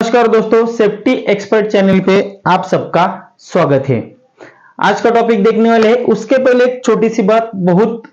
नमस्कार दोस्तों, safety expert channel पे आप सबका स्वागत है। आज का टॉपिक देखने वाले हैं। उसके पहले एक छोटी सी बात, बहुत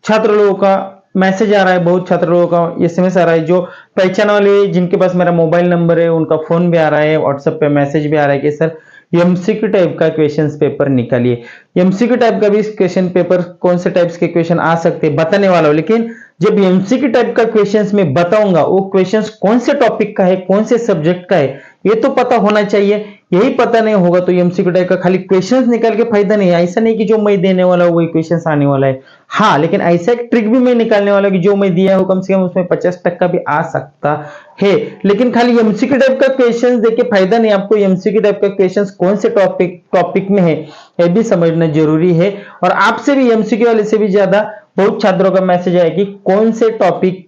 छात्र लोगों का मैसेज आ रहा है, बहुत छात्र लोगों का एसएमएस आ रहा है, जो पहचान वाले जिनके पास मेरा मोबाइल नंबर है उनका फोन भी आ रहा है, व्हाट्सएप पे मैसेज भी आ रहा है कि सर एमसीक्यू टाइप का क्वेश्चन पेपर निकालिए। एमसीक्यू टाइप का भी क्वेश्चन पेपर, कौन से टाइप्स के क्वेश्चन आ सकते हैं बताने वाला हूं, लेकिन जब एमसीक्यू टाइप का क्वेश्चंस में बताऊंगा वो क्वेश्चंस कौन से टॉपिक का है, कौन से सब्जेक्ट का है, ये तो पता होना चाहिए। यही पता नहीं होगा तो एमसीक्यू टाइप का खाली क्वेश्चंस निकाल के फायदा नहीं है। ऐसा नहीं कि जो मैं देने वाला हूं वही क्वेश्चंस आने वाला है। हाँ, लेकिन ऐसा एक ट्रिक भी मैं निकालने वाला हूं कि जो मैं दिया हूं कम से कम उसमें 50% भी आ सकता है। लेकिन खाली एमसीक्यू टाइप का क्वेश्चंस देके फायदा नहीं। आपको एमसीक्यू टाइप का क्वेश्चंस कौन से टॉपिक में है ये भी समझना जरूरी है। और आपसे भी एमसीक्यू वाले से भी ज्यादा बहुत छात्रों का मैसेज आया कि कौन से टॉपिक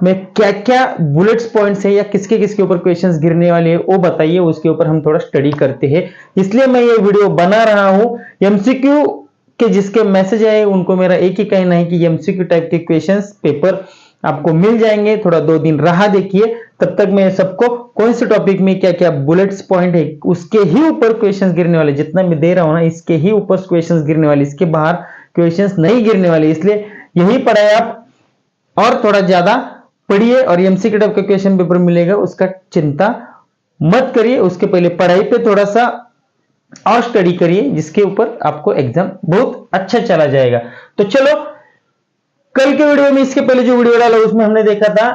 में क्या क्या बुलेट्स पॉइंट्स है या किसके किसके ऊपर क्वेश्चंस गिरने वाले हैं वो बताइए, उसके ऊपर हम थोड़ा स्टडी करते हैं। इसलिए मैं ये वीडियो बना रहा हूं। एमसीक्यू के जिसके मैसेज आए उनको मेरा एक ही कहना है कि एमसीक्यू टाइप के क्वेश्चंस पेपर आपको मिल जाएंगे। थोड़ा 2 दिन राह देखिए, तब तक मैं सबको कौन से टॉपिक में क्या क्या बुलेट्स पॉइंट है उसके ही ऊपर क्वेश्चंस गिरने वाले, जितना मैं दे रहा हूं ना इसके ही ऊपर क्वेश्चंस गिरने वाले, इसके बाहर क्वेश्चंस नहीं गिरने वाले। इसलिए यही पढ़ाए आप और थोड़ा ज्यादा पढ़िए और एमसीक्यू टाइप का क्वेश्चन पेपर मिलेगा उसका चिंता मत करिए। उसके पहले पढ़ाई पे थोड़ा सा और स्टडी करिए, जिसके ऊपर आपको एग्जाम बहुत अच्छा चला जाएगा। तो चलो, कल के वीडियो में, इसके पहले जो वीडियो डाला उसमें हमने देखा था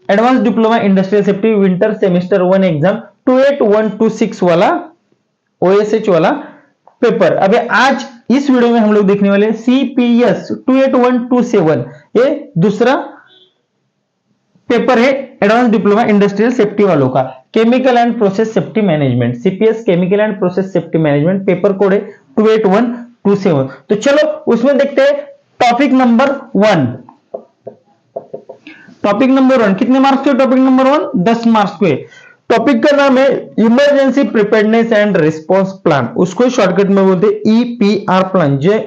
advance diploma industrial safety winter semester 1 exam 28126 वाला ओएसएच वाला पेपर। अभी आज इस वीडियो में हम लोग देखने वाले सीपीएस 28127, ये दूसरा पेपर है एडवांस डिप्लोमा इंडस्ट्रियल सेफ्टी वालों का, chemical and process safety management, CPS chemical and process safety management. Paper code है 28127। तो चलो उसमें देखते हैं टॉपिक नंबर 1। टॉपिक नंबर 1 कितने मार्क्स के? टॉपिक नंबर 1 10 मार्क्स के। टॉपिक का नाम है emergency preparedness and response plan, उसको शॉर्टकट में बोलते हैं ईपीआर प्लान। जो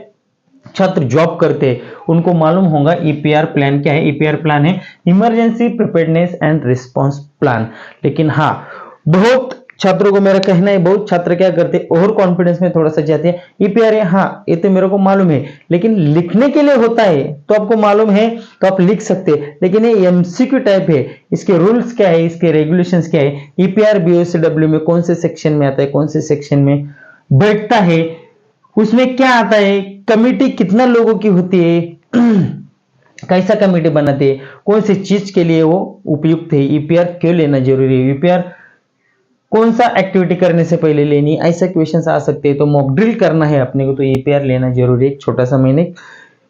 छात्र जॉब करते हैं उनको मालूम होगा ईपीआर प्लान क्या है। ईपीआर प्लान है emergency preparedness and response plan. लेकिन हाँ, बहुत छात्रों को मेरा कहना है, बहुत छात्र क्या करते हैं ओवर कॉन्फिडेंस में थोड़ा सा जाते हैं। ईपीआर है, हाँ ये तो मेरे को मालूम है, लेकिन लिखने के लिए होता है तो आपको मालूम है तो आप लिख सकते हैं, लेकिन ये एमसीक्यू टाइप है। इसके रूल्स क्या है, इसके रेगुलेशंस क्या है, ईपीआर बीओसीडब्ल्यू में कौन से सेक्शन में आता है, कौन से सेक्शन में बैठता है, उसमें क्या आता है, कमिटी कितना लोगों की होती है, कैसा कमिटी बनाते हैं, कौन सी चीज के लिए वो उपयुक्त है, ईपीआर क्यों लेना जरूरी है, ईपीआर कौन सा एक्टिविटी करने से पहले लेनी, ऐसा क्वेश्चंस आ सकते हैं। तो मॉक ड्रिल करना है अपने को तो ईपीआर लेना जरूरी है। एक छोटा सा मैंने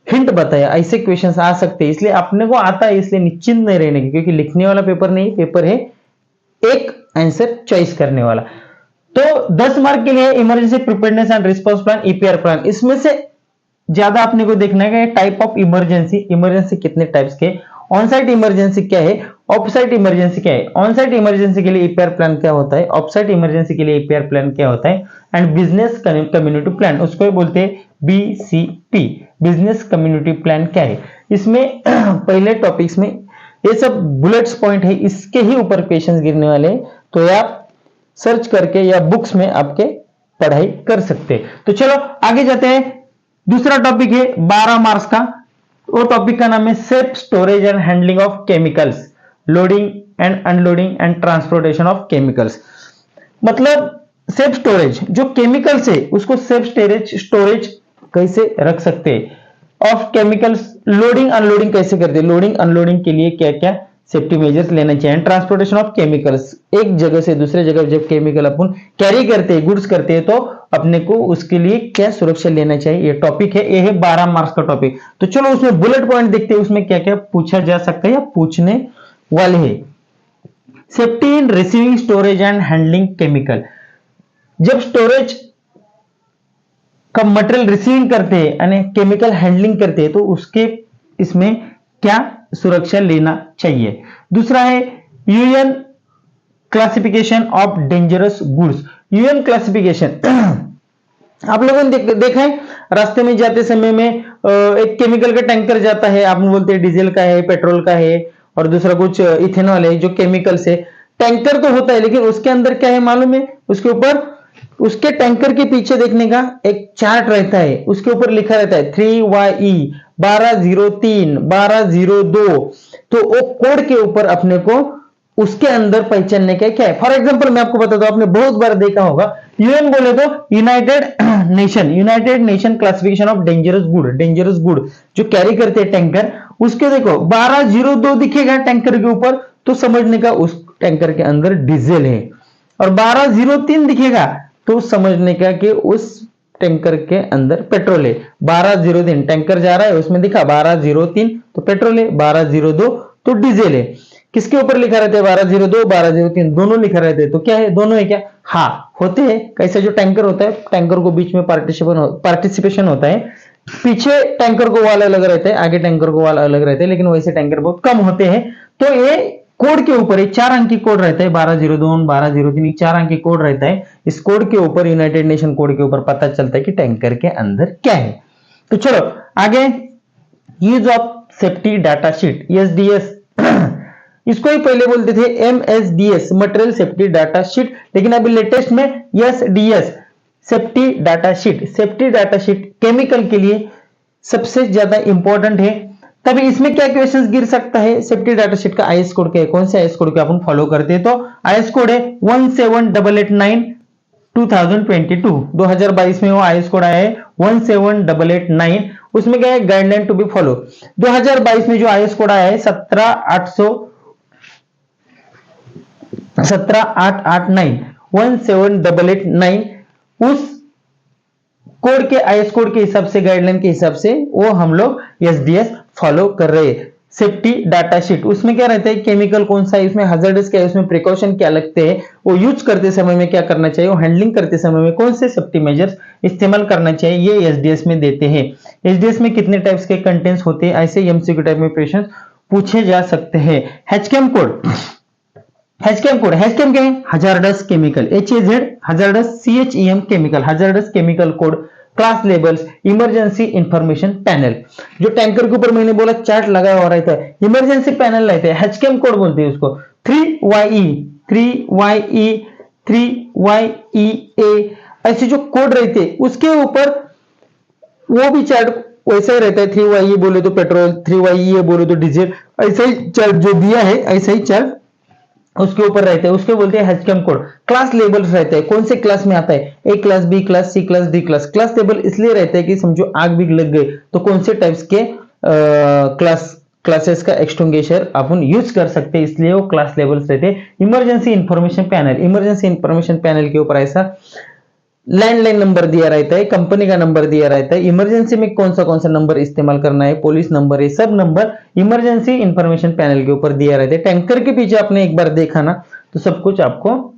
हिंट बताया, ऐसे क्वेश्चंस आ सकते हैं, इसलिए अपने को आता है, इसलिए निश्चिंत नहीं रहने की, क्योंकि लिखने वाला पेपर नहीं, पेपर है एक आंसर चॉइस करने वाला। तो 10 मार्क के लिए emergency preparedness and response plan, EPR plan. इसमें से ज्यादा आपने को देखना है टाइप ऑफ इमरजेंसी, इमरजेंसी कितने टाइप्स के, ऑन साइट इमरजेंसी क्या है, ऑफ साइट इमरजेंसी क्या है, ऑन साइट इमरजेंसी के लिए ईपीआर प्लान क्या होता है, ऑफ साइट इमरजेंसी के लिए ईपीआर प्लान क्या होता है, एंड बिजनेस कम्युनिटी प्लान, उसको बोलते हैं बीसीपी, बिजनेस कम्युनिटी प्लान क्या है। इसमें पहले टॉपिक्स में ये सब बुलेट्स पॉइंट है, इसके ही ऊपर क्वेश्चंस गिरने वाले हैं, तो आप सर्च करके या बुक्स में आपके पढ़ाई कर सकते हैं। तो चलो आगे जाते हैं। दूसरा टॉपिक है 12 मार्क्स का, वो टॉपिक का नाम है safe storage and handling of chemicals, loading and unloading and transportation of chemicals. मतलब सेफ स्टोरेज, जो केमिकल्स है उसको सेफ स्टोरेज कैसे रख सकते हैं, ऑफ केमिकल्स, लोडिंग अनलोडिंग कैसे करते हैं, लोडिंग अनलोडिंग के लिए क्या क्या सेफ्टी मेजर्स लेना चाहिए, ट्रांसपोर्टेशन ऑफ केमिकल्स, एक जगह से दूसरे जगह जब केमिकल अपन कैरी करते हैं, गुड्स करते हैं, तो अपने को उसके लिए क्या सुरक्षा लेना चाहिए, ये टॉपिक है। ये है 12 मार्क्स का टॉपिक। तो चलो उसमें बुलेट पॉइंट देखते हैं, उसमें क्या क्या पूछा जा सकता है या पूछने वाले हैं। Safety in receiving, storage and handling chemical. जब स्टोरेज का मटेरियल रिसीविंग करते हैं यानी केमिकल हैंडलिंग करते हैं तो उसके इसमें क्या सुरक्षा लेना चाहिए। दूसरा है UN classification of dangerous goods, UN classification. आप लोगों ने देखा है रास्ते में जाते समय में एक केमिकल का टैंकर जाता है, आप बोलते हैं डीजल का है, पेट्रोल का है, और दूसरा कुछ इथेनॉल है, जो केमिकल से टैंकर तो होता है, लेकिन उसके अंदर क्या है मालूम है? उसके ऊपर, उसके टैंकर के पीछे देखने का एक चार्ट रहता है, उसके ऊपर लिखा रहता है 3YE 1203 1202। तो वो कोड के ऊपर अपने को उसके अंदर पहचानने का क्या है। फॉर एग्जांपल मैं आपको बता दूं, आपने बहुत बार देखा होगा, यूएन बोले तो United nation classification of dangerous good जो कैरी करते हैं टैंकर, उसके देखो 1202 दिखेगा टैंकर के ऊपर, तो समझने का उस टैंकर के अंदर डीजल है। और 1203 दिखेगा तो समझने का कि उस टैंकर के अंदर पेट्रोल है। 1203 टैंकर जा रहा है, उसमें दिखा 1203 तो पेट्रोल है, 1202 तो डीजल है। किसके ऊपर लिखा रहता है? 1202 1203 दोनों लिखा रहता है, तो क्या है? दोनों है क्या? हाँ होते हैं। कैसे? जो टैंकर होता है, टैंकर को बीच में पार्टिसिपेशन होता है, पीछे टैंकर को वाला अलग रहता है, आगे टैंकर को वाला अलग रहता है, लेकिन वैसे टैंकर बहुत कम होते हैं। तो ये कोड के ऊपर एक 4 अंक की कोड रहता है, 1202 1203 4 अंक की कोड रहता है। इस कोड के ऊपर, यूनाइटेड नेशन कोड के ऊपर पता चलता है कि टैंकर के अंदर क्या है। तो चलो आगे, use of safety data sheet, SDS इसको ही पहले बोलते थे MSDS, material safety data sheet, लेकिन अभी लेटेस्ट में SDS, safety data sheet. Safety data sheet chemical के लिए सबसे ज्यादा इंपॉर्टेंट है। तभी इसमें क्या क्वेश्चंस गिर सकता है? सेफ्टी डाटा शीट का आईएस कोड क्या है? कौन से आईएस कोड को अपन फॉलो करते हैं? तो आईएस कोड है 17889 2022 में वो आईएस कोड आया है 17889। उसमें क्या है? Guideline to be follow. 2022 में जो आईएस कोड आया है 17889 17889, उस कोड के, आईएस कोड के हिसाब से, गाइडलाइन के हिसाब से वो हम लोग एसडीएस फॉलो कर रहे हैं। सेफ्टी डाटा शीट, उसमें क्या रहता है? केमिकल कौन सा है, इसमें हैजर्डस क्या है, उसमें प्रिकॉशन क्या लगते हैं, वो यूज करते समय में क्या करना चाहिए, वो हैंडलिंग करते समय में कौन से सेफ्टी मेजर्स इस्तेमाल करना चाहिए, ये एसडीएस में देते हैं। एसडीएस में कितने टाइप्स के कंटेंट्स होते हैं, ऐसे एमसीक्यू टाइप में क्वेश्चन पूछे जा सकते हैं। हैचकेम कोड, हैचकेम क्या है? Hazardous chemical, HAZ hazardous, CHEM chemical, hazardous chemical code. Class labels, emergency information panel, जो टैंकर के ऊपर मैंने बोला चार्ट लगा हुआ रहता है, इमरजेंसी पैनल रहता है, हैचकेम कोड बोलते हैं उसको। 3YE, ऐसे जो कोड रहते हैं उसके ऊपर वो भी चार्ट वैसा ही रहता है। 3YE बोले तो पेट्रोल, 3YE बोले तो डीजल, ऐसा ही चार्ट जो दिया है, ऐसा ही चार्ट उसके ऊपर रहते हैं, उसके बोलते हैं हैचकेम कोड। क्लास लेबल्स रहते हैं, कौन से क्लास में आता है, A class, B class, C class, D class. Class label इसलिए रहते हैं कि समझो आग भी लग गई तो कौन से टाइप्स के क्लासेस का एक्सटिंग्विशर अपन यूज कर सकते हैं, इसलिए वो क्लास लेबल्स रहते हैं। Emergency information panel, emergency information panel के ऊपर ऐसा लैंडलाइन नंबर दिया रहता है, कंपनी का नंबर दिया रहता है, इमरजेंसी में कौन सा नंबर इस्तेमाल करना है, पुलिस नंबर है, सब नंबर इमरजेंसी इंफॉर्मेशन पैनल के ऊपर दिया रहता है। टैंकर के पीछे आपने एक बार देखा ना तो सब कुछ आपको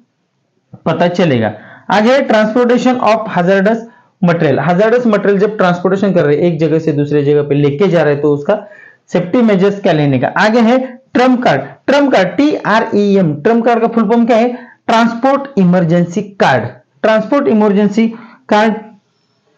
पता चलेगा। आगे transportation of hazardous material, hazardous material जब ट्रांसपोर्टेशन कर रहे हैं एक जगह से दूसरे जगह पे लेके जा रहे हैं तो उसका सेफ्टी मेजर्स क्या लेने का। आगे है Trump card, TREM, Trump card का फुल फॉर्म क्या है? Transport emergency card. Transport emergency card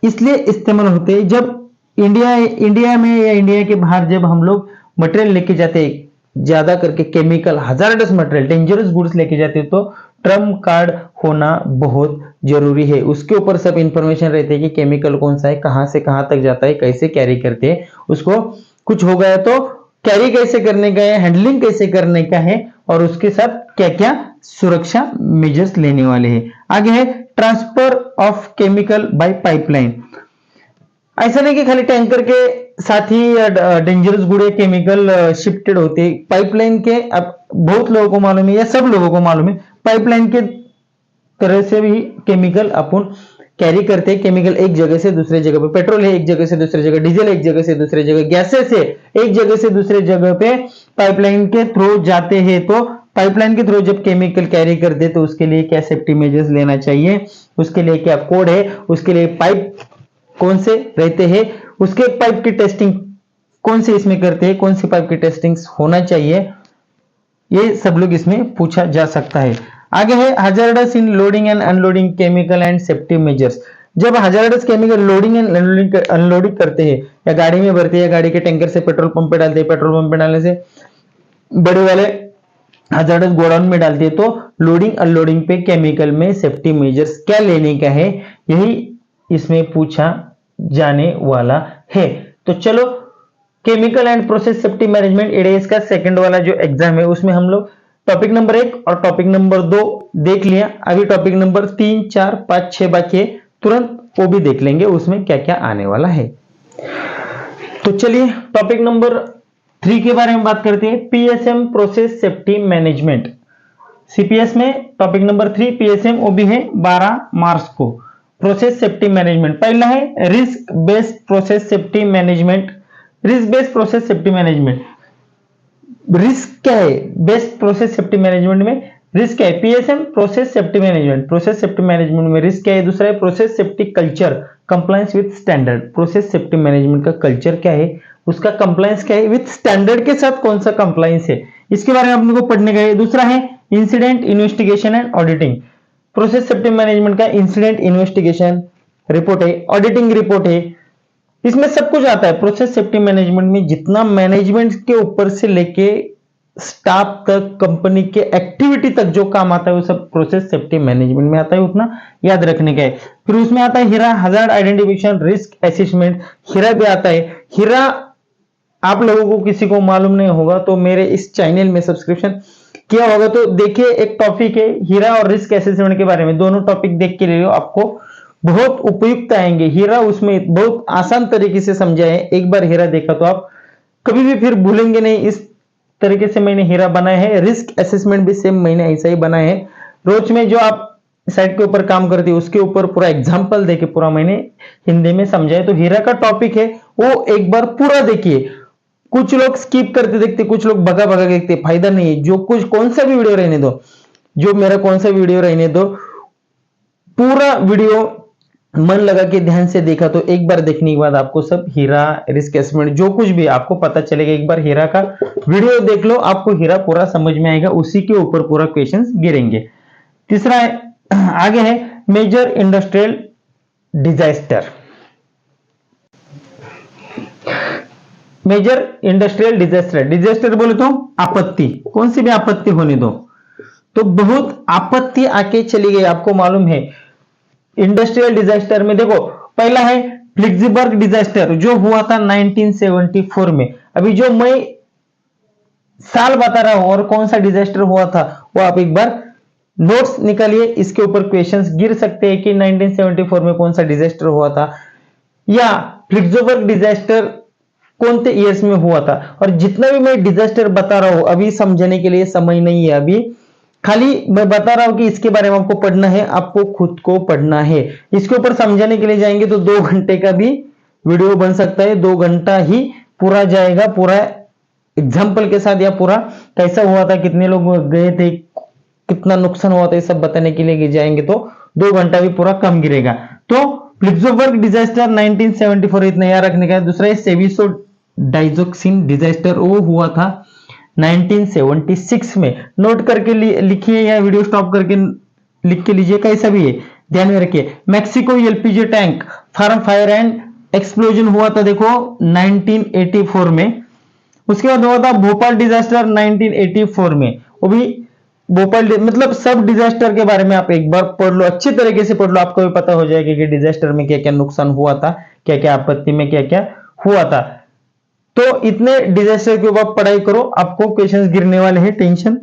इसलिए इस्तेमाल होते हैं जब इंडिया में या इंडिया के बाहर जब हम लोग मटेरियल लेके जाते हैं, ज्यादा करके chemical, hazardous material, dangerous goods लेके जाते हैं, तो ट्रम्प कार्ड होना बहुत जरूरी है। उसके ऊपर सब इंफॉर्मेशन रहती है कि केमिकल कौन सा है, कहां से कहां तक जाता है, कैसे कैरी करते हैं, उसको कुछ हो गया तो कैरी कैसे करने का है, हैंडलिंग कैसे करने का है, और उसके साथ क्या क्या सुरक्षा मेजर्स लेने वाले हैं। आगे है transfer of chemical by pipeline. ऐसा नहीं कि खाली टैंकर के साथ ही डेंजरस गुड या केमिकल शिफ्टेड होते, पाइपलाइन के, अब बहुत लोगों को मालूम है या सब लोगों को मालूम है, पाइपलाइन के तरह से भी केमिकल अपन कैरी करते हैं। केमिकल एक जगह से दूसरे जगह पे, पेट्रोल है एक जगह से दूसरे जगह, डीजल एक जगह से दूसरे जगह, गैसेस है एक जगह से दूसरे जगह पे पाइपलाइन के थ्रू जाते हैं। तो पाइपलाइन के थ्रू जब केमिकल कैरी करते तो उसके लिए क्या सेफ्टी मेजर्स लेना चाहिए, उसके लिए क्या कोड है, उसके लिए पाइप कौन से रहते हैं, उसके पाइप की टेस्टिंग कौन से इसमें करते हैं, कौन सी पाइप की टेस्टिंग होना चाहिए, ये सब लोग इसमें पूछा जा सकता है। आगे है hazards in loading and unloading chemical and safety measures. जब hazards chemical loading and unloading करते हैं या गाड़ी में भरते हैं, गाड़ी के टैंकर से पेट्रोल पंप पे डालते हैं, पेट्रोल पंप पे डालने से बड़े वाले हजार्डस गोडाउन में डालती है तो लोडिंग अनलोडिंग पे केमिकल में सेफ्टी मेजर्स क्या लेने का है, यही इसमें पूछा जाने वाला है। तो चलो chemical and process safety management ADS का सेकंड वाला जो एग्जाम है उसमें हम लोग टॉपिक नंबर 1 और टॉपिक नंबर 2 देख लिया। अभी टॉपिक नंबर 3, 4, 5, 6 बाकी है, तुरंत वो भी देख लेंगे उसमें क्या क्या आने वाला है। तो चलिए टॉपिक नंबर 3 के बारे में बात करते हैं, PSM process safety management. CPS में टॉपिक नंबर 3 पीएसएम, वो भी है 12 मार्च को। प्रोसेस सेफ्टी मैनेजमेंट पहला है risk based process safety management. Risk based process safety management, risk क्या है बेस्ट प्रोसेस सेफ्टी मैनेजमेंट में, रिस्क क्या है, PSM process safety management, process safety management में रिस्क क्या है। दूसरा है process safety culture compliance with standard, process safety management का कल्चर क्या है, उसका कंप्लायंस क्या है, विद स्टैंडर्ड के साथ कौन सा कंप्लायंस है, इसके बारे में अपने को पढ़ने का है। दूसरा है incident investigation and auditing, process safety management का इंसिडेंट इन्वेस्टिगेशन रिपोर्ट है, ऑडिटिंग रिपोर्ट है, इसमें सब कुछ आता है। प्रोसेस सेफ्टी मैनेजमेंट में जितना मैनेजमेंट के ऊपर से लेके स्टाफ तक, कंपनी के एक्टिविटी तक जो काम आता है वो सब प्रोसेस सेफ्टी मैनेजमेंट में आता है, उतना याद रखने का है। फिर उसमें आता है हीरा हजार्ड आइडेंटिफिकेशन रिस्क असेसमेंट, हीरा भी आता है। हीरा आप लोगों को किसी को मालूम नहीं होगा तो मेरे इस चैनल में सब्सक्रिप्शन किया होगा तो देखिए, एक टॉपिक है हीरा और रिस्क असेसमेंट के बारे में, दोनों टॉपिक देख के ले लो, आपको बहुत उपयुक्त आएंगे। हीरा उसमें बहुत आसान तरीके से समझा है, एक बार हीरा देखा तो आप कभी भी फिर भूलेंगे नहीं। इस तरीके से मैंने हीरा बनाया है, रिस्क असेसमेंट भी सेम मैंने ऐसा ही बनाया है। रोज में जो आप साइट के ऊपर काम करते हैं उसके ऊपर पूरा एग्जांपल देके पूरा मैंने हिंदी में समझाया। तो हीरा का टॉपिक है वो एक बार पूरा देखिए। कुछ लोग स्किप करते देखते, कुछ लोग भगा भगा देखते, फायदा नहीं है। जो कुछ कौन सा भी वीडियो रहने दो, जो मेरा कौन सा वीडियो रहने दो, पूरा वीडियो मन लगा के ध्यान से देखा तो एक बार देखने के बाद आपको सब हीरा रिस्क असेसमेंट जो कुछ भी आपको पता चलेगा। एक बार हीरा का वीडियो देख लो, आपको हीरा पूरा समझ में आएगा, उसी के ऊपर पूरा क्वेश्चंस गिरेंगे। तीसरा है, आगे है major industrial disaster. Major industrial disaster, disaster बोले तो आपत्ति, कौन सी भी आपत्ति होने दो, तो बहुत आपत्ति आके चली गई, आपको मालूम है। इंडस्ट्रियल डिजास्टर में देखो, पहला है फ्लिक्सबर्ग डिजास्टर जो हुआ था 1974 में। अभी जो मैं साल बता रहा हूं और कौन सा डिजास्टर हुआ था वो आप एक बार नोट्स निकालिए, इसके ऊपर क्वेश्चंस गिर सकते हैं कि 1974 में कौन सा डिजास्टर हुआ था, या फ्लिक्सबर्ग डिजास्टर कौन से ईयर्स में हुआ था। और जितना भी मैं डिजास्टर बता रहा हूं अभी समझने के लिए समय नहीं है, अभी खाली मैं बता रहा हूं कि इसके बारे में आपको पढ़ना है, आपको खुद को पढ़ना है। इसके ऊपर समझाने के लिए जाएंगे तो 2 घंटे का भी वीडियो बन सकता है, 2 घंटा ही पूरा जाएगा, पूरा एग्जाम्पल के साथ, या पूरा कैसा हुआ था, कितने लोग गए थे, कितना नुकसान हुआ था, ये सब बताने के लिए जाएंगे तो 2 घंटा भी पूरा कम गिरेगा। तो फ्लिक्सबर्ग डिजास्टर 1974 इतना याद रखने का। दूसरा है सेविसो डाइजोक्सिन डिजास्टर, वो हुआ था 1976 में। नोट करके लिखिए या वीडियो स्टॉप करके लिख के लीजिए, कैसा भी है ध्यान में रखिए। Mexico LPG tank farm fire and explosion हुआ था देखो 1984 में। उसके बाद हुआ था भोपाल डिजास्टर 1984 में, वो भी भोपाल मतलब सब डिजास्टर के बारे में आप एक बार पढ़ लो, अच्छी तरीके से पढ़ लो, आपको भी पता हो जाएगा कि डिजास्टर में क्या क्या नुकसान हुआ था, क्या क्या आपत्ति में क्या क्या हुआ था। तो इतने डिजास्टर के ऊपर पढ़ाई करो, आपको क्वेश्चंस गिरने वाले हैं, टेंशन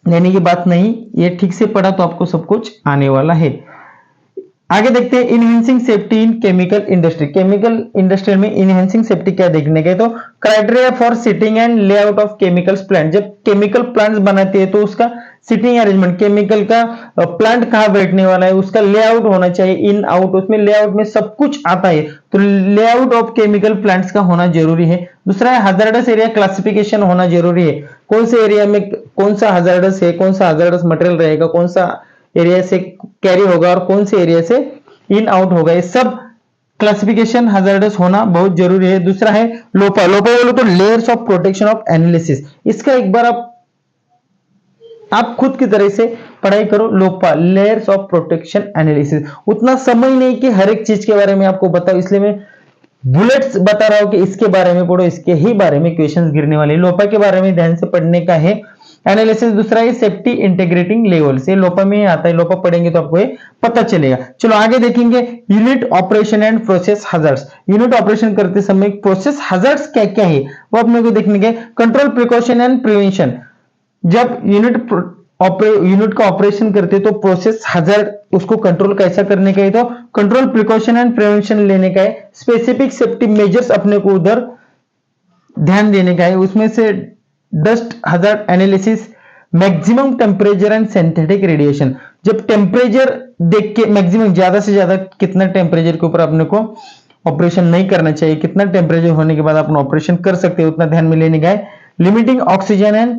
लेने की बात नहीं, ये ठीक से पढ़ा तो आपको सब कुछ आने वाला है। आगे देखते हैं enhancing safety in chemical industry. Chemical industry में इनहेंसिंग सेफ्टी क्या देखने के, तो criteria for sitting and layout of chemicals plant. जब केमिकल प्लांट्स बनाते हैं तो उसका सिटिंग अरेंजमेंट, केमिकल का प्लांट कहां बैठने वाला है, उसका लेआउट होना चाहिए, इन आउट, उसमें लेआउट में सब कुछ आता है, तो लेआउट ऑफ केमिकल प्लांट्स का होना जरूरी है। दूसरा है हजार्डस एरिया क्लासिफिकेशन होना जरूरी है, कौन से एरिया में कौन सा हजार्डस है, कौन सा हजार्डस मटेरियल रहेगा, कौन सा एरिया से कैरी होगा और कौन से एरिया से इन आउट होगा, ये सब क्लासिफिकेशन हजार्डस होना बहुत जरूरी है। दूसरा है लोपा, लोपा बोलो तो layers of protection of analysis, इसका एक बार आप खुद की तरह से पढ़ाई करो। लोपा लेयर्स ऑफ प्रोटेक्शन एनालिसिस, उतना समय नहीं कि हर एक चीज के बारे में आपको बताओ, इसलिए मैं बुलेट्स बता रहा हूं कि इसके बारे में पढ़ो, इसके ही बारे में क्वेश्चंस गिरने वाले। लोपा के बारे में ध्यान से पढ़ने का है। एनालिसिस दूसरा है सेफ्टी इंटीग्रेटिंग लेवल, से लोपा में आता है, लोपा पढ़ेंगे तो आपको ये पता चलेगा। चलो आगे देखेंगे unit operation and process hazards. Unit operation करते समय प्रोसेस हैजर्ड्स क्या क्या है वो अपने को देखने के। कंट्रोल प्रिकॉशन एंड प्रिवेंशन, जब यूनिट का ऑपरेशन करते तो प्रोसेस हैजर्ड उसको कंट्रोल कैसा करने का है, तो कंट्रोल प्रिकॉशन एंड प्रिवेंशन लेने का है। स्पेसिफिक सेफ्टी मेजर्स अपने को उधर ध्यान देने का है, उसमें से dust hazard analysis, maximum temperature and synthetic radiation, जब टेम्परेचर देख के मैक्सिमम ज्यादा से ज्यादा कितना टेम्परेचर के ऊपर अपने को ऑपरेशन नहीं करना चाहिए, कितना टेम्परेचर होने के बाद अपन ऑपरेशन कर सकते हैं उतना ध्यान में लेने का है। Limiting oxygen and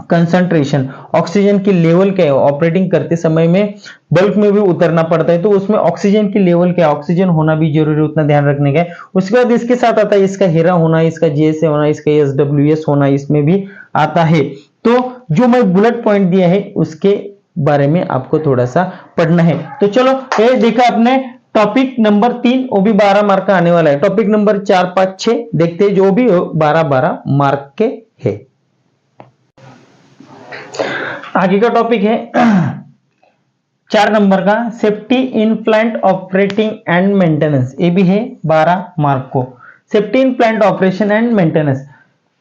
concentration, oxygen की लेवल क्या है, ऑपरेटिंग करते समय में बल्क में भी उतरना पड़ता है तो उसमें ऑक्सीजन की लेवल क्या है, ऑक्सीजन होना भी जरूरी है, उतना ध्यान रखने का है। उसके बाद इसके साथ आता है इसका हेरा होना, इसका जीएसए होना, इसका एसडब्ल्यूएस होना, इसमें भी आता है। तो जो मैं बुलेट पॉइंट दिया है उसके बारे में आपको थोड़ा सा पढ़ना है। तो चलो ये देखा आपने टॉपिक नंबर 3, वो भी 12 मार्क का आने वाला है। टॉपिक नंबर 4, 5, 6 देखते हैं, जो भी 12-12 मार्क के है। आगे का टॉपिक है 4 नंबर का, safety in plant operating and maintenance, ये भी है 12 मार्क को। Safety in plant operation and maintenance,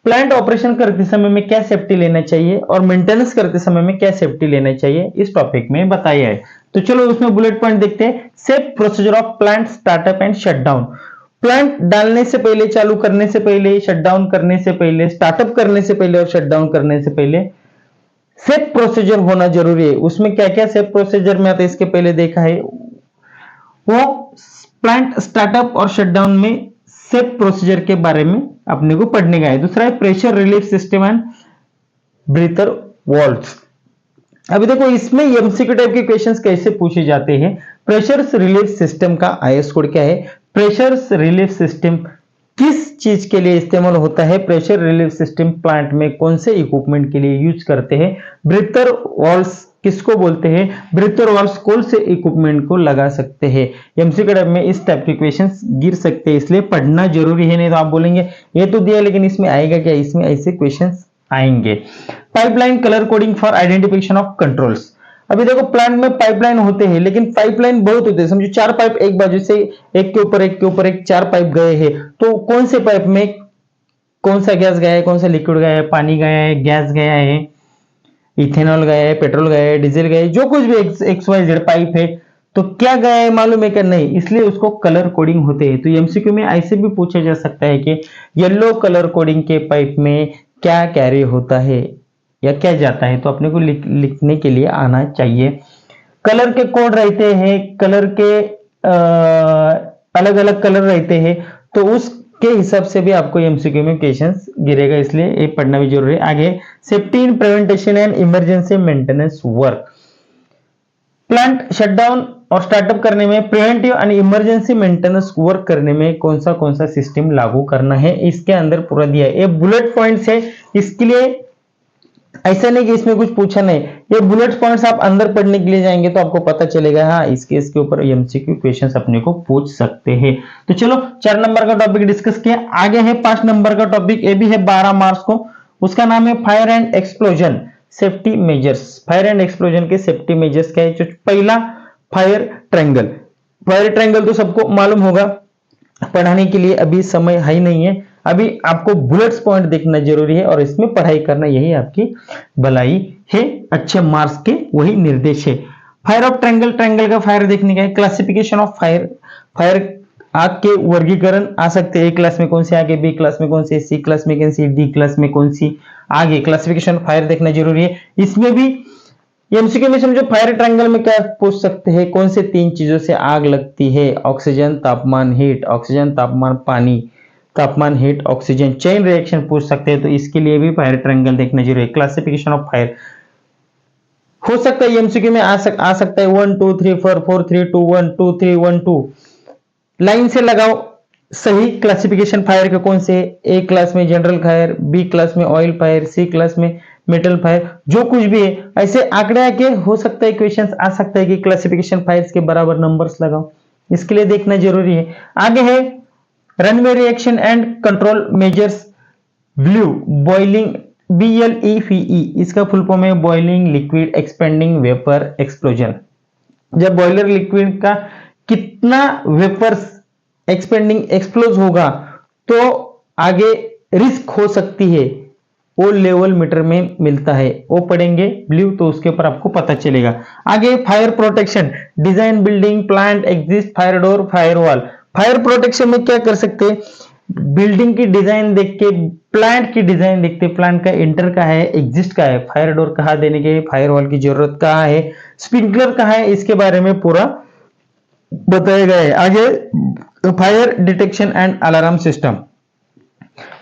plant operation करते समय में क्या सेफ्टी लेना चाहिए और मेंटेनेंस करते समय में क्या सेफ्टी लेना चाहिए, इस टॉपिक में बताया है। तो चलो उसमें बुलेट पॉइंट देखते हैं। Safe procedure of plant startup and shutdown, plant डालने से पहले, चालू करने से पहले, शटडाउन करने से पहले, स्टार्टअप करने से पहले और शटडाउन करने से पहले सेफ प्रोसीजर होना जरूरी है। उसमें क्या क्या सेफ प्रोसीजर में आता है इसके पहले देखा है, वो प्लांट स्टार्टअप और शटडाउन में सेफ प्रोसीजर के बारे में अपने को पढ़ने का है। दूसरा है pressure relief system and breather valves. अभी देखो इसमें एमसीक्यू टाइप के क्वेश्चंस कैसे पूछे जाते हैं। प्रेशर रिलीफ सिस्टम का आईएस कोड क्या है, प्रेशर रिलीफ सिस्टम किस चीज के लिए इस्तेमाल होता है, प्रेशर रिलीफ सिस्टम प्लांट में कौन से इक्विपमेंट के लिए यूज करते हैं, ब्रीथर वाल्व्स किसको बोलते हैं, ब्रीथर वाल्व्स कौन से इक्विपमेंट को लगा सकते हैं। एमसीक्यू में इस टाइप के क्वेश्चंस गिर सकते हैं, इसलिए पढ़ना जरूरी है, नहीं तो आप बोलेंगे ये तो दिया लेकिन इसमें आएगा क्या, इसमें ऐसे क्वेश्चंस आएंगे। Pipeline colour coding for identification of controls. अभी देखो प्लांट में पाइपलाइन होते हैं लेकिन पाइपलाइन बहुत होते हैं, समझो 4 पाइप एक बाजू से एक के ऊपर एक के ऊपर एक 4 पाइप गए हैं, तो कौन से पाइप में कौन सा गैस गया है, कौन सा लिक्विड गया है, पानी गया है, गैस गया है, इथेनॉल गया है, पेट्रोल गया है, डीजल गया है, जो कुछ भी XYZ पाइप है तो क्या गया है मालूम है क्या, नहीं, इसलिए उसको कलर कोडिंग होते हैं। तो एमसीक्यू में ऐसे भी पूछा जा सकता है कि येलो कलर कोडिंग के पाइप में क्या कैरी होता है या क्या जाता है, तो अपने को लिखने के लिए आना चाहिए। कलर के कोड रहते हैं, कलर के अलग अलग कलर रहते हैं, तो उसके हिसाब से भी आपको एमसीक्यू में क्वेश्चंस गिरेगा, इसलिए ये पढ़ना भी जरूरी है। आगे safety in prevention and emergency maintenance work, plant shutdown और स्टार्टअप करने में, preventive and emergency maintenance work करने में कौन सा सिस्टम लागू करना है, इसके अंदर पूरा दिया है। ये बुलेट पॉइंट्स है, इसके लिए ऐसा नहीं कि इसमें कुछ पूछा नहीं, ये बुलेट पॉइंट्स आप अंदर पढ़ने के लिए जाएंगे तो आपको पता चलेगा, हाँ इसके ऊपर एमसीक्यू क्वेश्चंस अपने को पूछ सकते हैं। तो चलो 4 नंबर का टॉपिक डिस्कस किया। आगे है 5 नंबर का टॉपिक, ये भी है 12 मार्क्स को, उसका नाम है fire and explosion safety measures. Fire and explosion के सेफ्टी मेजर्स क्या है, जो पहला फायर ट्रायंगल, फायर ट्रायंगल तो सबको मालूम होगा, पढ़ाने के लिए अभी समय है ही नहीं है, अभी आपको बुलेट्स पॉइंट देखना जरूरी है और इसमें पढ़ाई करना, यही आपकी भलाई है, अच्छे मार्क्स के वही निर्देश है। फायर ऑफ ट्रायंगल, ट्रायंगल का फायर देखने का है। क्लासिफिकेशन ऑफ फायर, फायर आग के वर्गीकरण आ सकते हैं, ए क्लास में कौन सी आग है, बी क्लास में कौन सी, सी क्लास में कौन सी, डी क्लास में कौन सी आग है, क्लासिफिकेशन फायर देखना जरूरी है। इसमें भी एमसीक्यू में समझो फायर ट्रायंगल में क्या पूछ सकते हैं, कौन से 3 चीजों से आग लगती है, ऑक्सीजन, तापमान, हीट, ऑक्सीजन, तापमान, पानी, तापमान, हीट, ऑक्सीजन, चेन रिएक्शन पूछ सकते हैं, तो इसके लिए भी फायर ट्रायंगल देखना जरूरी है। क्लासिफिकेशन ऑफ फायर हो सकता है एमसीक्यू में आ सकता है 1 2 3 4 4 3 2 1 2 3 1 2, लाइन से लगाओ सही क्लासिफिकेशन फायर के कौन से, ए क्लास में जनरल फायर, बी क्लास में ऑयल फायर, सी क्लास में मेटल फायर, जो कुछ भी है ऐसे आंकड़े आके हो सकता है क्वेश्चंस आ सकता है कि क्लासिफिकेशन फायर्स के बराबर नंबर्स लगाओ, इसके लिए देखना जरूरी है। आगे है runway reaction and control measures, blue boiling BLEVE इसका फुल फॉर्म है boiling liquid expanding vapour explosion. जब बॉयलर लिक्विड का कितना वेपर्स एक्सपेंडिंग एक्सप्लोज होगा तो आगे रिस्क हो सकती है, वो लेवल मीटर में मिलता है, वो पढ़ेंगे ब्लू तो उसके ऊपर आपको पता चलेगा। आगे fire protection, design building plant exist fire door fire wall. Fire protection में क्या कर सकते हैं, बिल्डिंग की डिजाइन देख के, प्लांट की डिजाइन देखते, प्लांट का इंटर का है, एग्जिस्ट का है, फायर डोर कहाँ देने के, फायर वॉल की जरूरत कहाँ है, स्प्रिंकलर कहाँ है, इसके बारे में पूरा बताया गया है। आगे fire detection and alarm system,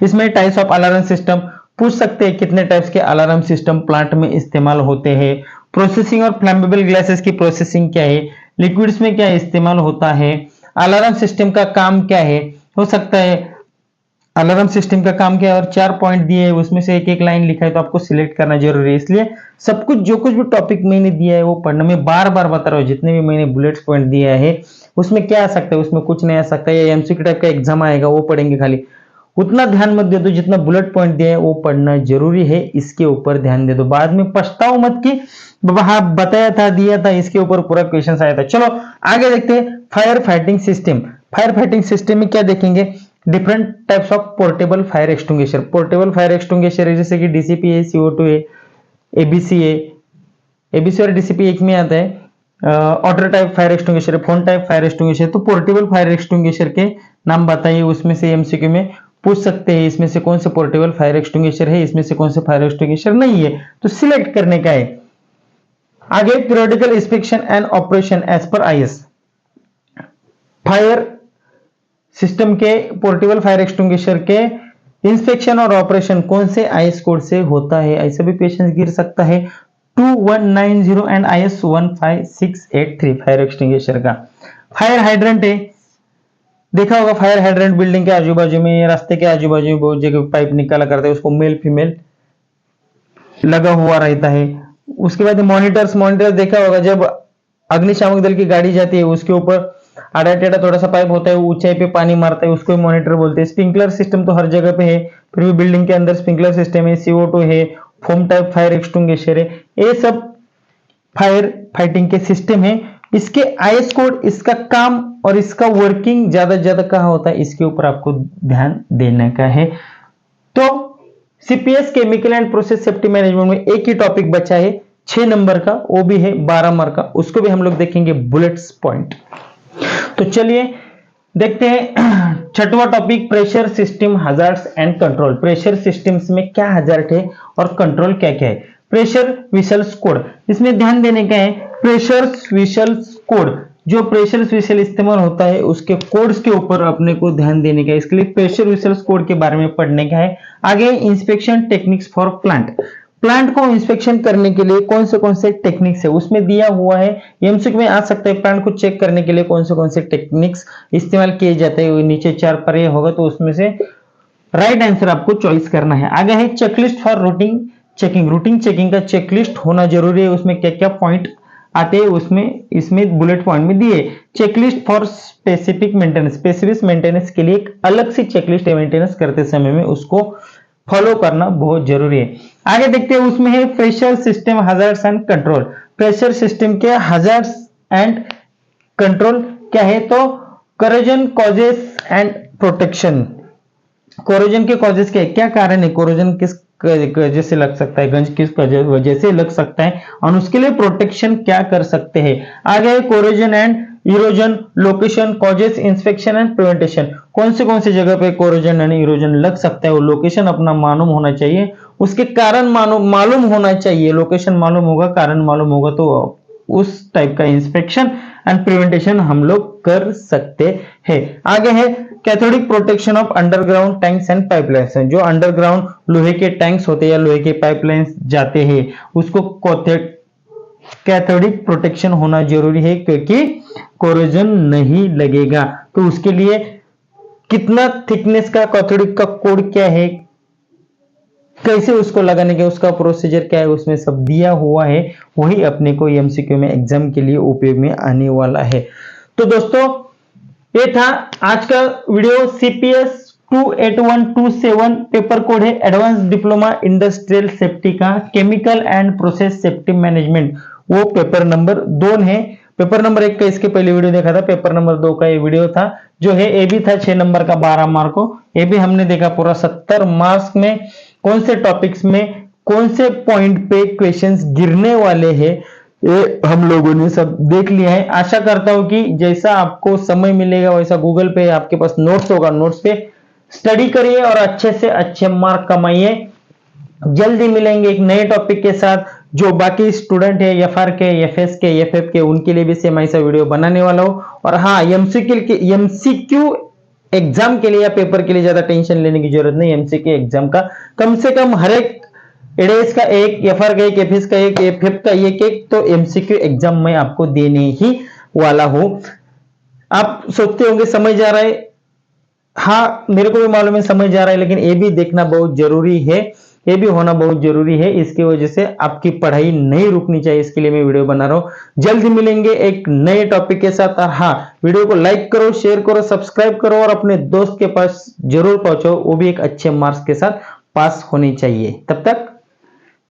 इसमें टाइप्स ऑफ अलार्म सिस्टम पूछ सकते हैं, कितने टाइप्स के अलार्म सिस्टम प्लांट में इस्तेमाल होते हैं, प्रोसेसिंग और फ्लैमेबल गैसेस की प्रोसेसिंग क्या है, लिक्विड्स में क्या इस्तेमाल होता है, अलार्म सिस्टम का काम क्या है, हो सकता है अलार्म सिस्टम का काम क्या है, और 4 पॉइंट दिए है उसमें से एक एक लाइन लिखा है तो आपको सिलेक्ट करना जरूरी है। इसलिए सब कुछ जो कुछ भी टॉपिक मैंने दिया है वो पढ़ना, मैं बार बार बता रहा हूँ, जितने भी मैंने बुलेट्स पॉइंट दिया है उसमें क्या आ सकता है, उसमें कुछ नहीं आ सकता है, या एमसीक्यू टाइप का एग्जाम आएगा वो पढ़ेंगे खाली, उतना ध्यान मत दे दो, जितना बुलेट पॉइंट दिया है वो पढ़ना जरूरी है, इसके ऊपर ध्यान दे दो, बाद में पछताओ मत कि बाबा हाँ बताया था दिया था, इसके ऊपर पूरा क्वेश्चन आया था। चलो आगे देखते हैं fire fighting system. Fire fighting system में क्या देखेंगे, different types of portable fire extinguisher. Portable fire extinguisher है जैसे कि डीसीपी है, CO2 है, एबीसी है, एबीसी और डीसीपी एक में आता है, ऑटर टाइप फायर एक्सटिंग्विशर है, फोन टाइप फायर एक्सटिंग्विशर। तो पोर्टेबल फायर एक्सटिंग्विशर के नाम बताइए, उसमें से एमसीक्यू में पूछ सकते हैं, इसमें से कौन से पोर्टेबल फायर एक्सटिंग्विशर है, इसमें से कौन से फायर एक्सटिंग्विशर नहीं है, तो सिलेक्ट करने का है। आगे periodical inspection and operation as per IS. Fire system के पोर्टेबल फायर एक्सटिंग्विशर के इंस्पेक्शन और ऑपरेशन कौन से आईएस कोड से होता है, ऐसा भी क्वेश्चन गिर सकता है, 2190 एंड IS 15683 फायर एक्सटिंग्विशर का। फायर हाइड्रेंट है, देखा होगा फायर हाइड्रेंट बिल्डिंग के आजू बाजू में, रास्ते के आजू बाजू में बहुत जगह पाइप निकाला करते हैं, उसको मेल फीमेल लगा हुआ रहता है। उसके बाद मॉनिटर्स, मॉनिटर देखा होगा, जब अग्निशामक दल की गाड़ी जाती है उसके ऊपर आड़ा टेढ़ा थोड़ा सा पाइप होता है, ऊंचाई पे पानी मारता है, उसको मॉनिटर बोलते हैं। स्प्रिंकलर सिस्टम तो हर जगह पे है, फिर भी बिल्डिंग के अंदर स्प्रिंकलर सिस्टम है, CO2 है, फोम टाइप फायर एक्सटिंग्विशर है, ये सब फायर फाइटिंग के सिस्टम है। इसके आईएस कोड, इसका काम और इसका वर्किंग ज्यादा से ज्यादा कहाँ होता है, इसके ऊपर आपको ध्यान देने का है। तो CPS chemical and process safety management में एक ही टॉपिक बचा है 6 नंबर का, वो भी है 12 मार्क का, उसको भी हम लोग देखेंगे बुलेट्स पॉइंट। तो चलिए देखते हैं छठवां topic, pressure system hazards and control. Pressure systems में क्या हजार्ड है और कंट्रोल क्या क्या है। प्रेशर विशल्स कोड, इसमें ध्यान देने का है, प्रेशर विशल्स कोड, जो प्रेशर विशल इस्तेमाल होता है उसके कोड्स के ऊपर अपने को ध्यान देने का है, इसके लिए प्रेशर विशल्स कोड के बारे में पढ़ने का है। आगे inspection techniques for plant, plant को इंस्पेक्शन करने के लिए कौन से टेक्निक्स है उसमें दिया हुआ है, एमसीक्यू में आ सकता है, प्लांट को चेक करने के लिए कौन से टेक्निक्स इस्तेमाल किए जाते हैं, नीचे 4 पर ये होगा तो उसमें से राइट आंसर आपको चॉइस करना है। आगे है checklist for routine checking, routine checking का चेकलिस्ट होना जरूरी है, उसमें क्या क्या पॉइंट आते हैं उसमें इसमें बुलेट पॉइंट में दिए। Checklist for specific maintenance, specific maintenance के लिए एक अलग से चेकलिस्ट है, मेंटेनेंस करते समय में उसको फॉलो करना बहुत जरूरी है। आगे देखते हैं उसमें है pressure system hazards and control. Pressure system के हजार्ड्स एंड कंट्रोल क्या है, तो corrosion causes and protection. Corrosion के कॉजेस क्या कारण है, कोरोजन किस वजह से लग सकता है, गंज किस वजह से लग सकता है और उसके लिए प्रोटेक्शन क्या कर सकते हैं। आगे corrosion and erosion, location, causes, inspection and prevention, कौन से जगह पे कोरोजन एंड इरोजन लग सकता है, वो लोकेशन अपना मालूम होना चाहिए, उसके कारण मालूम होना चाहिए, लोकेशन मालूम होगा, कारण मालूम होगा, तो उस टाइप का इंस्पेक्शन एंड प्रिवेंटेशन हम लोग कर सकते हैं। आगे है cathodic protection of underground tanks and pipelines, जो अंडरग्राउंड लोहे के टैंक्स होते हैं या लोहे के पाइपलाइंस जाते हैं उसको कैथोडिक प्रोटेक्शन होना जरूरी है, क्योंकि कोरोजन नहीं लगेगा। तो उसके लिए कितना थिकनेस का कैथोडिक का कोड क्या है, कैसे उसको लगाने का उसका प्रोसीजर क्या है, उसमें सब दिया हुआ है, वही अपने को एमसीक्यू में एग्जाम के लिए उपयोग में आने वाला है। तो दोस्तों ये था आज का वीडियो, सीपीएस 28127 पेपर कोड है, एडवांस डिप्लोमा इंडस्ट्रियल सेफ्टी का, chemical and process safety management, वो पेपर नंबर 2 है। पेपर नंबर 1 का इसके पहले वीडियो देखा था, पेपर नंबर 2 का ये वीडियो था जो है। ए भी था 6 नंबर का 12 मार्क को, ये भी हमने देखा पूरा 70 मार्क्स में कौन से टॉपिक्स में कौन से पॉइंट पे क्वेश्चंस गिरने वाले हैं, ये हम लोगों ने सब देख लिया है। आशा करता हूं कि जैसा आपको समय मिलेगा वैसा गूगल पे आपके पास नोट्स होगा, नोट्स पे स्टडी करिए और अच्छे से अच्छे मार्क कमाइए। जल्दी मिलेंगे एक नए टॉपिक के साथ, जो बाकी स्टूडेंट है एफआर के, एफएस के, एफएफ के, उनके लिए भी सेम ऐसा वीडियो बनाने वाला हूं। और हाँ, एमसीक्यू एग्जाम के लिए या पेपर के लिए ज्यादा टेंशन लेने की जरूरत नहीं। एमसीक्यू एग्जाम का कम से कम हर एक एडीएस का एक, एफआर का एक, एफएस का एक, एफएफ का एक, तो एमसीक्यू एग्जाम मैं आपको देने ही वाला हूं। आप सोचते होंगे समझ जा रहा है, हाँ मेरे को भी मालूम है समझ जा रहा है, लेकिन ये भी देखना बहुत जरूरी है, ये भी होना बहुत जरूरी है। इसकी वजह से आपकी पढ़ाई नहीं रुकनी चाहिए, इसके लिए मैं वीडियो बना रहा हूं। जल्दी मिलेंगे एक नए टॉपिक के साथ। और हाँ, वीडियो को लाइक करो, शेयर करो, सब्सक्राइब करो और अपने दोस्त के पास जरूर पहुंचो, वो भी एक अच्छे मार्क्स के साथ पास होनी चाहिए। तब तक